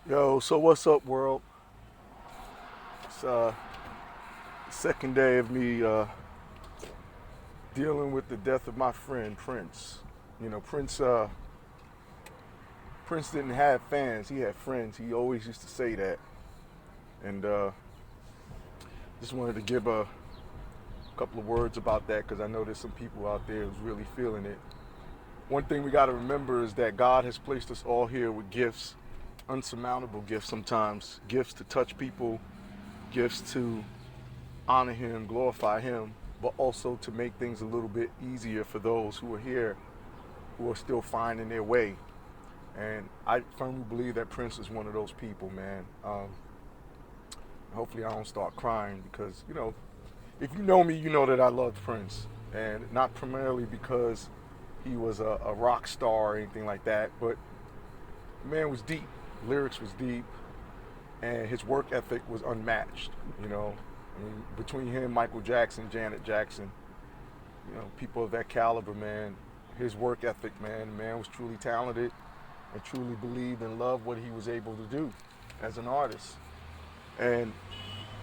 Yo, so what's up, world? It's second day of me dealing with the death of my friend Prince. Prince didn't have fans; he had friends. He always used to say that, and just wanted to give a couple of words about that because I know there's some people out there who's really feeling it. One thing we got to remember is that God has placed us all here with gifts, unsurmountable gifts sometimes, gifts to touch people, gifts to honor him, glorify him, but also to make things a little bit easier for those who are here who are still finding their way. And I firmly believe that Prince is one of those people, man. Hopefully, I don't start crying because, if you know me, you know that I loved Prince. And not primarily because he was a rock star or anything like that, but the man was deep. Lyrics was deep, and his work ethic was unmatched, you know. I mean, between him, Michael Jackson, Janet Jackson, people of that caliber, man, his work ethic, man, the man was truly talented and truly believed and loved what he was able to do as an artist. And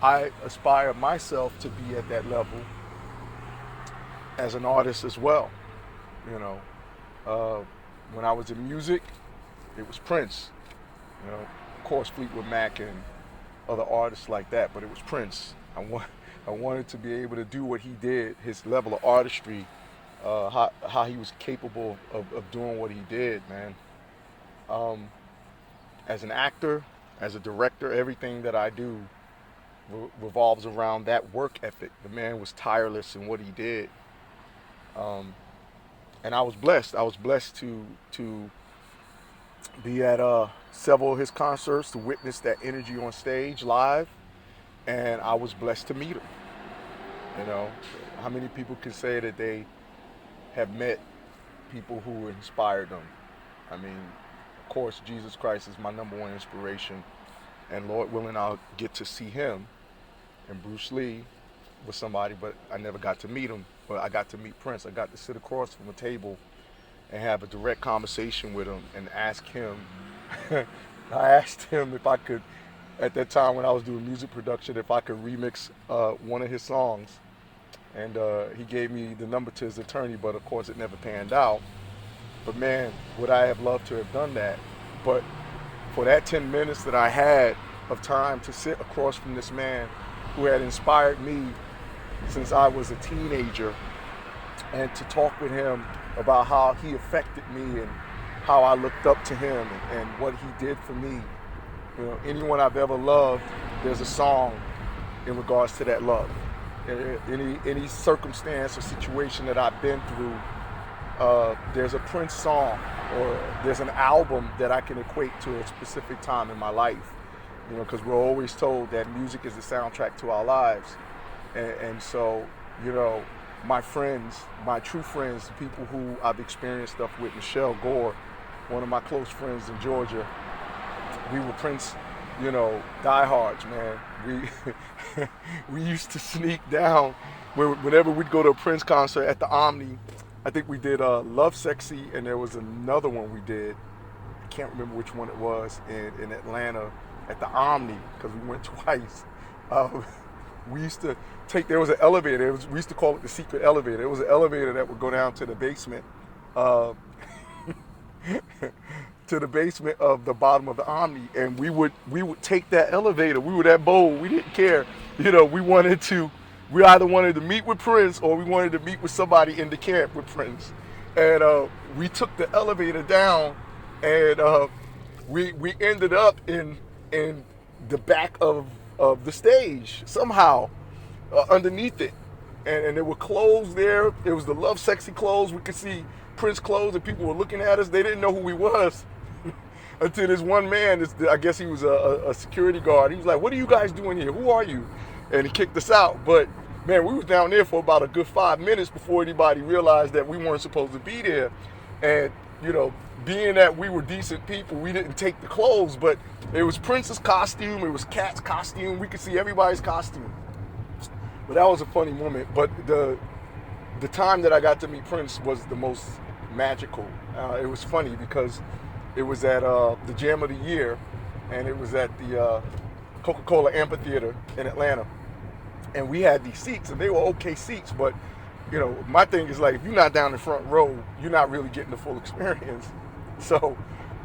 I aspire myself to be at that level as an artist as well. You know, uh, when I was in music, it was Prince. Of course, Fleetwood Mac and other artists like that, but it was Prince. I wanted to be able to do what he did, his level of artistry, how he was capable of doing what he did, man. Um, as an actor, as a director, everything that I do revolves around that work ethic. The man was tireless in what he did, um, and I was blessed. I was blessed to be at several of his concerts to witness that energy on stage live, and I was blessed to meet him. You know, how many people can say that they have met people who inspired them? I mean, of course, Jesus Christ is my number one inspiration, and Lord willing, I'll get to see him. And Bruce Lee was somebody, but I never got to meet him. But I got to meet Prince. I got to sit across from a table and have a direct conversation with him and ask him. I asked him if I could, at that time when I was doing music production, if I could remix one of his songs. And he gave me the number to his attorney, but of course it never panned out. But man, would I have loved to have done that. But for that 10 minutes that I had of time to sit across from this man who had inspired me since I was a teenager and to talk with him about how he affected me and how I looked up to him and what he did for me. Anyone I've ever loved, there's a song in regards to that love. Any circumstance or situation that I've been through, there's a Prince song or there's an album that I can equate to a specific time in my life. Because we're always told that music is the soundtrack to our lives. And so, you know, my friends, my true friends, the people who I've experienced stuff with, Michelle Gore, one of my close friends in Georgia, we were Prince, diehards, man. We used to sneak down whenever we'd go to a Prince concert at the Omni. I think we did Love Sexy, and there was another one we did. I can't remember which one it was in Atlanta at the Omni because we went twice. Uh, we used to there was an elevator. We used to call it the secret elevator. It was an elevator that would go down to the basement. Uh, to the basement of the bottom of the Omni, and we would take that elevator. We were that bold. We didn't care. We either wanted to meet with Prince or we wanted to meet with somebody in the camp with Prince, and we took the elevator down, and we ended up in the back of the stage somehow, underneath it, and there were clothes there. It was the Love Sexy clothes. We could see Prince clothes, and people were looking at us. They didn't know who we was until this one man. I guess he was a security guard. He was like, "What are you guys doing here? Who are you?" And he kicked us out. But man, we was down there for about a good 5 minutes before anybody realized that we weren't supposed to be there. And being that we were decent people, we didn't take the clothes, but it was Prince's costume. It was Cat's costume. We could see everybody's costume. But that was a funny moment. But the time that I got to meet Prince was the most magical. It was funny because it was at the Jam of the Year, and it was at the Coca-Cola Amphitheater in Atlanta. And we had these seats, and they were okay seats, but my thing is like, if you're not down the front row, you're not really getting the full experience. So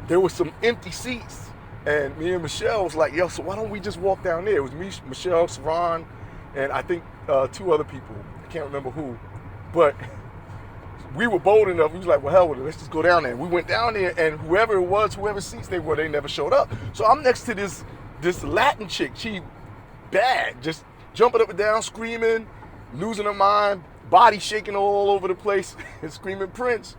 there was some empty seats, and me and Michelle was like, yo, so why don't we just walk down there? It was me, Michelle, Saran, and I think 2 other people. I can't remember who, but we were bold enough. We was like, well, hell with it. Let's just go down there. We went down there, and whoever seats they were, they never showed up. So I'm next to this Latin chick. She bad, just jumping up and down, screaming, losing her mind, body shaking all over the place, and screaming Prince.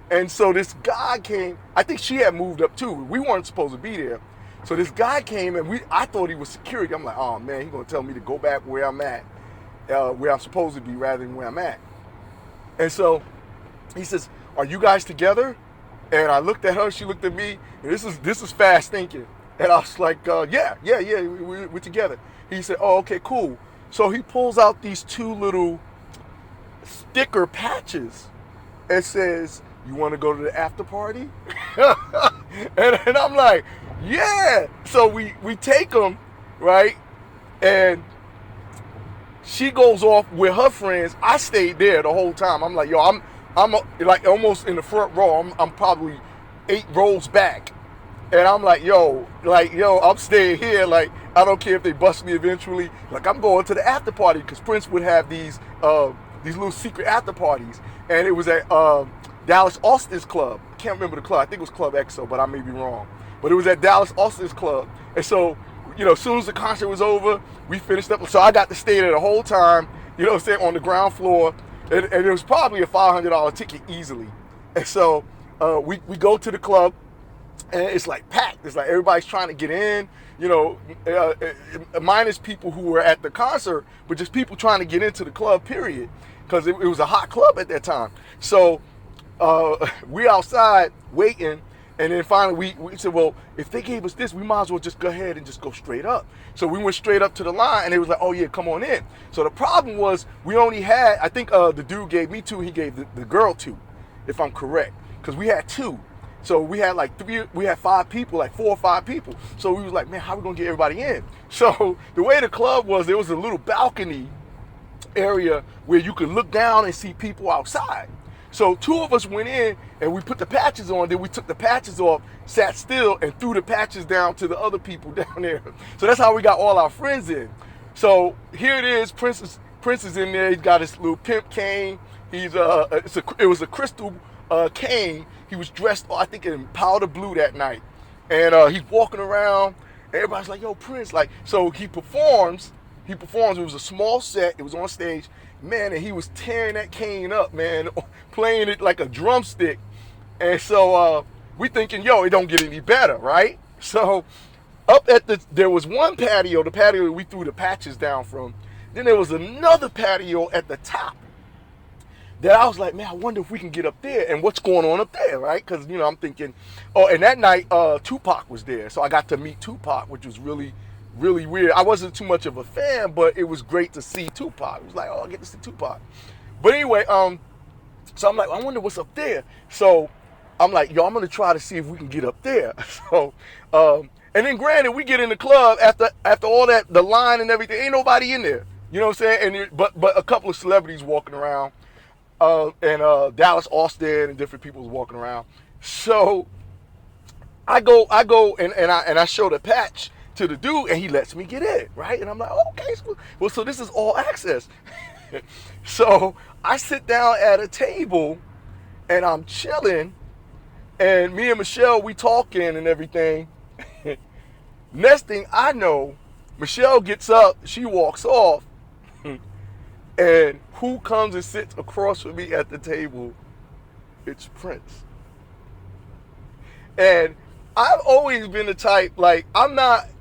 And so this guy came. I think she had moved up too. We weren't supposed to be there. So this guy came, and I thought he was security. I'm like, oh man, he's gonna tell me to go back where I'm at, where I'm supposed to be, rather than where I'm at. And so he says, are you guys together? And I looked at her, she looked at me, and this is fast thinking. And I was like, yeah, we're together. He said, oh, okay, cool. So he pulls out these 2 little sticker patches and says, you want to go to the after party? and I'm like, yeah. So we take them, right? And she goes off with her friends. I stayed there the whole time. I'm like, yo, I'm like almost in the front row. I'm probably 8 rows back. And I'm like, yo, I'm staying here. Like, I don't care if they bust me eventually. Like, I'm going to the after party, because Prince would have these little secret after parties. And it was at Dallas Austin's club. I can't remember the club. I think it was Club EXO, but I may be wrong. But it was at Dallas Austin's club. And so, as soon as the concert was over, we finished up. So I got to stay there the whole time, on the ground floor. And it was probably a $500 ticket easily. And so we go to the club, and it's like packed. It's like everybody's trying to get in, minus people who were at the concert, but just people trying to get into the club, period. Because it was a hot club at that time. So we outside waiting, and then finally we said, well, if they gave us this, we might as well just go ahead and just go straight up. So we went straight up to the line, and it was like, oh yeah, come on in. So the problem was, we only had, I think the dude gave me 2, he gave the girl 2, if I'm correct, because we had 2. So we had like 5 people, like 4 or 5 people. So we was like, man, how are we gonna get everybody in? So the way the club was, there was a little balcony area where you could look down and see people outside. So 2 of us went in, and we put the patches on, then we took the patches off, sat still, and threw the patches down to the other people down there. So that's how we got all our friends in. So here it is, Prince is in there, he's got his little pimp cane. It was a crystal cane. He was dressed, I think, in powder blue that night. And he's walking around. Everybody's like, yo, Prince. Like, so he performs. It was a small set. It was on stage. Man, and he was tearing that cane up, man, playing it like a drumstick. And so we thinking, yo, it don't get any better, right? So there was one patio, the patio we threw the patches down from. Then there was another patio at the top that I was like, man, I wonder if we can get up there and what's going on up there, right? Because, I'm thinking, and that night, Tupac was there. So I got to meet Tupac, which was really, really weird. I wasn't too much of a fan, but it was great to see Tupac. It was like, I get to see Tupac. But anyway, so I'm like, I wonder what's up there. So I'm like, yo, I'm going to try to see if we can get up there. So, and then granted, we get in the club after all that, the line and everything, ain't nobody in there. You know what I'm saying? But a couple of celebrities walking around. And Dallas Austin and different people was walking around. So I go and I show the patch to the dude, and he lets me get in, right? And I'm like, okay, well, so this is all access. So I sit down at a table, and I'm chilling, and me and Michelle, we talking and everything. Next thing I know, Michelle gets up, she walks off. And who comes and sits across from me at the table? It's Prince. And I've always been the type, like, I'm not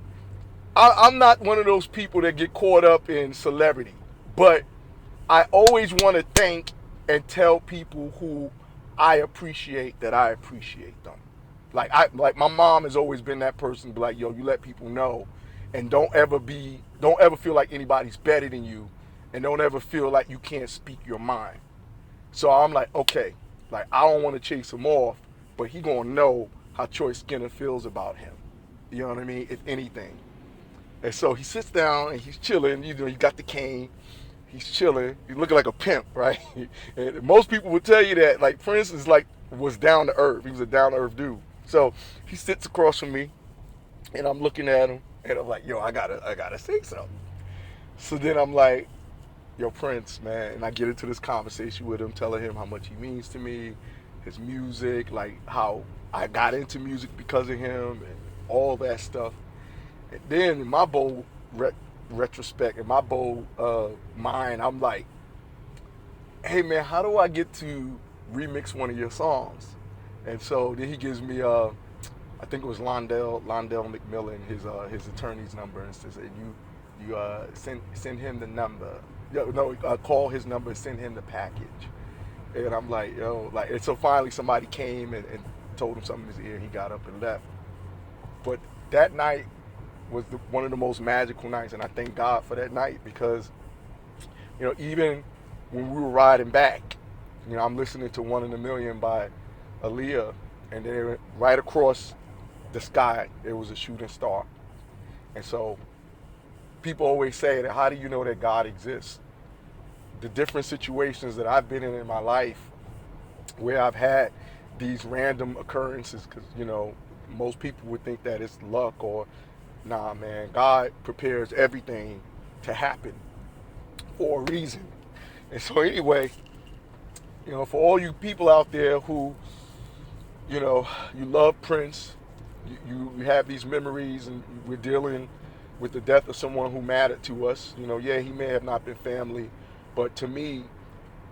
one of those people that get caught up in celebrity. But I always want to thank and tell people who I appreciate that I appreciate them. Like my mom has always been that person, be like, yo, you let people know, and don't ever feel like anybody's better than you. And don't ever feel like you can't speak your mind. So I'm like, okay, like, I don't want to chase him off, but he gonna know how Troy Skinner feels about him. You know what I mean? If anything. And so he sits down and he's chilling. You know, he got the cane. He's chilling. He's looking like a pimp, right? And most people would tell you that. Like Prince is like was down to earth. He was a down to earth dude. So he sits across from me, and I'm looking at him, and I'm like, yo, I gotta say something. So then I'm like, yo, Prince, man, and I get into this conversation with him, telling him how much he means to me, his music, like how I got into music because of him, and all that stuff. And then in my bold retrospect, in my bold mind, I'm like, hey man, how do I get to remix one of your songs? And so then he gives me, I think it was Londell McMillan, his attorney's number, and says, you send him the number. No, call his number, send him the package. And I'm like, yo, like, and so finally somebody came and told him something in his ear. He got up and left. But that night was one of the most magical nights, and I thank God for that night because, you know, even when we were riding back, you know, I'm listening to "One in a Million" by Aaliyah, and then right across the sky there was a shooting star. And so people always say that, how do you know that God exists? The different situations that I've been in my life where I've had these random occurrences, because, you know, most people would think that it's luck or, nah, man, God prepares everything to happen for a reason. And so anyway, you know, for all you people out there who, you know, you love Prince, you have these memories, and we're dealing with the death of someone who mattered to us. You know, yeah, he may have not been family, but to me,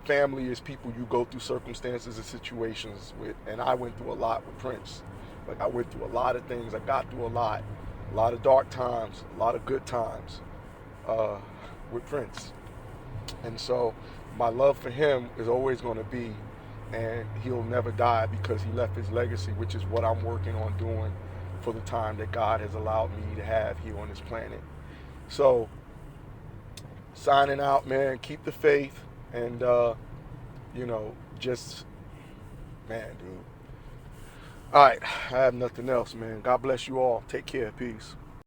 family is people you go through circumstances and situations with. And I went through a lot with Prince. Like, I went through a lot of things. I got through a lot of dark times, a lot of good times with Prince. And so my love for him is always going to be, and he'll never die because he left his legacy, which is what I'm working on doing for the time that God has allowed me to have here on this planet. So, signing out, man. Keep the faith, and you know, just, man, dude. All right, I have nothing else, man. God bless you all. Take care. Peace.